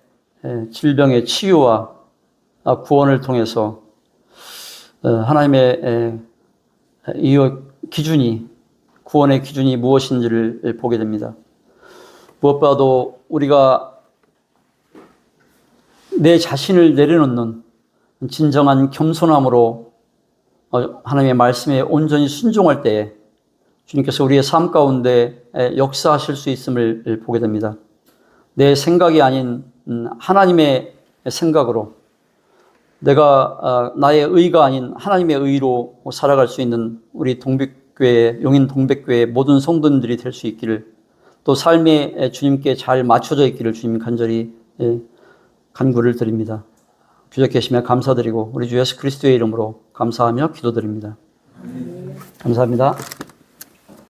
질병의 치유와 구원을 통해서 하나님의 이 기준이, 구원의 기준이 무엇인지를 보게 됩니다. 무엇보다도 우리가 내 자신을 내려놓는 진정한 겸손함으로 하나님의 말씀에 온전히 순종할 때에 주님께서 우리의 삶 가운데 역사하실 수 있음을 보게 됩니다. 내 생각이 아닌 하나님의 생각으로, 내가 나의 의가 아닌 하나님의 의로 살아갈 수 있는 우리 동백교회, 용인 동백교회의 모든 성도님들이 될 수 있기를, 또 삶에 주님께 잘 맞춰져 있기를 주님 간절히 간구를 드립니다. 주여 계시며 감사드리고 우리 주 예수 그리스도의 이름으로 감사하며 기도드립니다. 감사합니다.